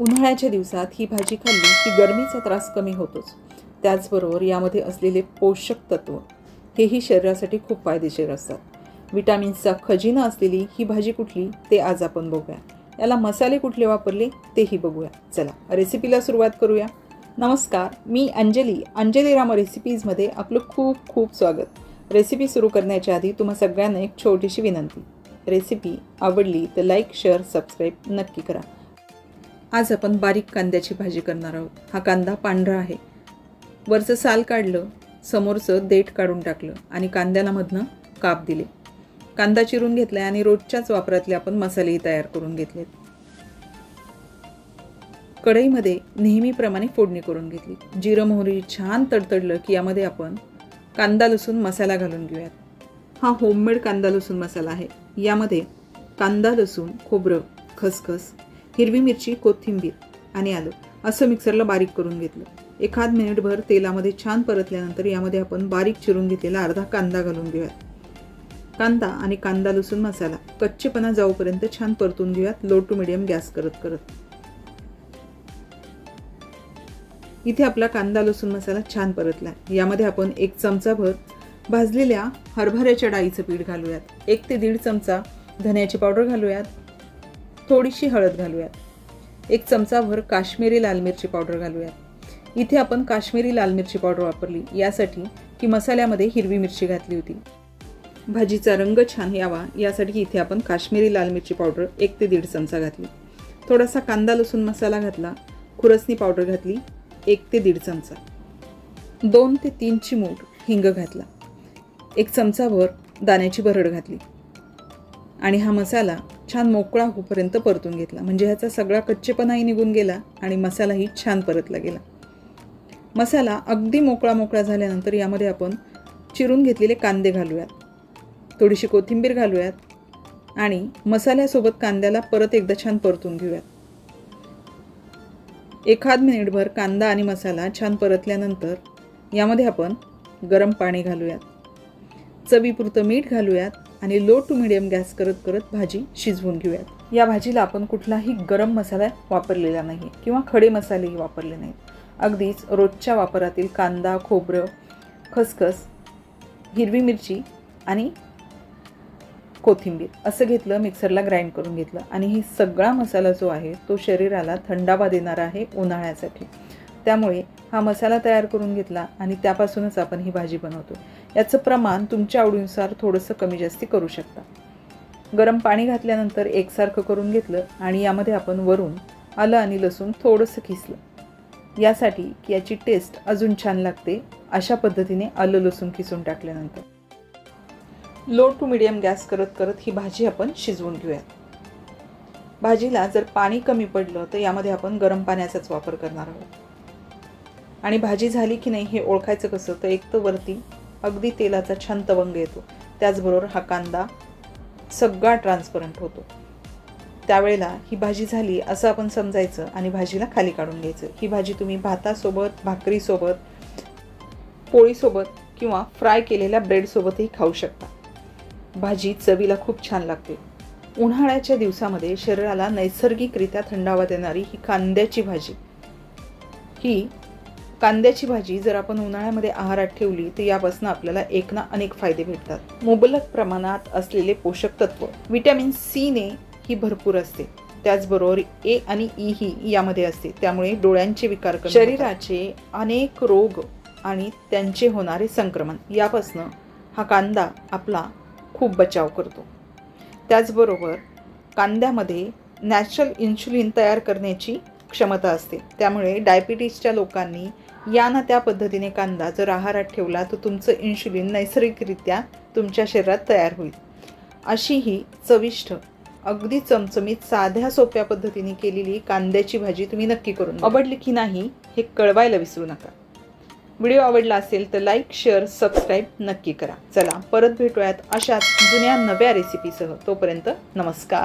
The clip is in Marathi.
उन्हाळ्याच्या दिवसात ही भाजी खाल्ली की गरमीचा त्रास कमी होतोच। त्याचबरोबर यामध्ये असलेले पोषक तत्व हेही शरीरासाठी खूप फायदेशीर असतात। विटामिन्सचा खजिना असलेली ही भाजी कुठली ते आज आपण बघूया। याला मसाले कुठले वापरले तेही बघूया। चला रेसिपीला सुरुवात करूया। नमस्कार, मी अंजली रामा रेसिपीजमध्ये आपलं खूप खूप स्वागत। रेसिपी सुरू करण्याच्या आधी तुम्हा सगळ्यांना एक छोटीशी विनंती, रेसिपी आवडली तर लाईक शेअर सबस्क्राईब नक्की करा। आज आपण बारीक कांद्याची भाजी करणार आहोत। हा कांदा पांढरा आहे, वरचं साल काढलं, समोरचं देठ काढून टाकलं आणि कांद्याला मधनं काप दिले। कांदा चिरून घेतलाय आणि रोजच्याच वापरातले आपण मसालेही तयार करून घेतलेत। कढईमध्ये नेहमीप्रमाणे फोडणी करून घेतली। जिरं मोहरी छान तडतडलं की यामध्ये आपण कांदा लसूण मसाला घालून घेऊयात। हा होममेड कांदा लसूण मसाला आहे। यामध्ये कांदा लसूण खोबरं खसखस हिरवी मिरची कोथिंबीर आणि आलं असं मिक्सरला बारीक करून घेतलं। एखाद मिनिटभर तेलामध्ये छान परतल्यानंतर यामध्ये आपण बारीक चिरून घेतलेला अर्धा कांदा घालून घेऊयात। कांदा आणि कांदा लसूण मसाला कच्चेपणा जाऊपर्यंत छान परतून घेऊयात, लो टू मीडियम गॅस करत करत। इथे आपला कांदा लसूण मसाला छान परतला। यामध्ये आपण 1 चमचाभर भाजलेल्या हरभऱ्याच्या डाळीचं पीठ घालूयात। 1 ते 1.5 चमचा धन्याची पावडर घालूयात। थोडीशी हळद घालूयात। 1 चमचाभर काश्मीरी लाल मिरची पावडर घालूयात। इथे आपण काश्मीरी लाल मिरची पावडर वापरली यासाठी की मसाल्यामध्ये हिरवी मिरची घातली होती। भाजीचा रंग छान यावा यासाठी इथे आपण काश्मीरी लाल मिरची पावडर 1 ते 1.5 चमचा घातली। थोडासा कांदा लसूण मसाला घातला। खुरसणी पावडर घातली 1 ते 1.5 चमचा। 2 ते 3 चिमूट हिंग घातला। 1 चमचाभर दाण्याची भरड घातली आणि हा मसाला छान मोकळा होईपर्यंत परतून घेतला, म्हणजे ह्याचा सगळा कच्चेपणाही निघून गेला आणि मसालाही छान परतला गेला। मसाला अगदी मोकळा झाल्यानंतर यामध्ये आपण चिरून घेतलेले कांदे घालूयात, थोडीशी कोथिंबीर घालूयात आणि मसाल्यासोबत कांद्याला परत एकदा छान परतून घेऊयात। एखाद मिनिटभर कांदा आणि मसाला छान परतल्यानंतर यामध्ये आपण गरम पाणी घालूयात, चवीपुरतं मीठ घालूयात आणि लो टू मीडियम गॅस करत करत भाजी शिजवून घेऊयात। या भाजीला आपण कुठलाही गरम मसाला वापरलेला नाही किंवा खडे मसालेही वापरले नाहीत। अगदीच रोजच्या वापरातील कांदा खोबरं खसखस हिरवी मिरची आणि कोथिंबीर असं घेतलं, मिक्सरला ग्राइंड करून घेतलं आणि ही सगळा मसाला जो आहे तो शरीराला थंडावा देणारा आहे उन्हाळ्यासाठी। त्यामुळे हा मसाला तयार करून घेतला आणि त्यापासूनच आपण ही भाजी बनवतो। याचं प्रमाण तुमच्या आवडीनुसार थोडंसं कमी जास्ती करू शकता। गरम पाणी घातल्यानंतर एकसारखं करून घेतलं आणि यामध्ये आपण वरून आलं आणि लसूण थोडंसं किसलं, यासाठी की याची टेस्ट अजून छान लागते। अशा पद्धतीने आलं लसूण किसून टाकल्यानंतर लो टू मीडियम गॅस करत करत ही भाजी आपण शिजवून घेऊयात। भाजीला जर पाणी कमी पडलं तर यामध्ये आपण गरम पाण्याचाच वापर करणार आहोत। आणि भाजी झाली की नाही हे ओळखायचं कसं, तर एक तर वरती अगदी तेलाचा छान तवंग येतो, त्याचबरोबर हा कांदा सगळा ट्रान्सपरंट होतो। त्यावेळेला ही भाजी झाली असं आपण समजायचं आणि भाजीला खाली काढून घ्यायचं। ही भाजी तुम्ही भातासोबत भाकरीसोबत पोळीसोबत किंवा फ्राय केलेल्या ब्रेडसोबतही खाऊ शकता। भाजी चवीला खूप छान लागते। उन्हाळ्याच्या दिवसामध्ये शरीराला नैसर्गिकरित्या थंडावा देणारी ही कांद्याची भाजी जर आपण उन्हाळ्यामध्ये आहारात ठेवली तर यापासून आपल्याला एक ना अनेक फायदे भेटतात। मुबलक प्रमाणात असलेले पोषक तत्व विटॅमिन सी ने ही भरपूर असते, त्याचबरोबर ए आणि ई ही यामध्ये असते, त्यामुळे डोळ्यांचे विकार कमी होतात। शरीराचे अनेक रोग आणि त्यांचे होणारे संक्रमण यापासून हा कांदा आपला खूप बचाव करतो। त्याचबरोबर कांद्यामध्ये नॅचरल इन्शुलिन तयार करण्याची क्षमता असते, त्यामुळे डायबिटीसच्या लोकांनी या ना त्या पद्धतीने कांदा जर आहारात ठेवला तर तुमचं इन्शुलिन नैसर्गिकरित्या तुमच्या शरीरात तयार होईल। अशी ही चविष्ट अगदी चमचमीत साध्या सोप्या पद्धतीने केलेली कांद्याची भाजी तुम्ही नक्की करून आवडली की नाही हे कळवायला विसरू नका। व्हिडिओ आवडला असेल तर लाईक शेअर सबस्क्राईब नक्की करा। चला परत भेटूयात अशाच जुन्या नव्या रेसिपीसह। तोपर्यंत नमस्कार।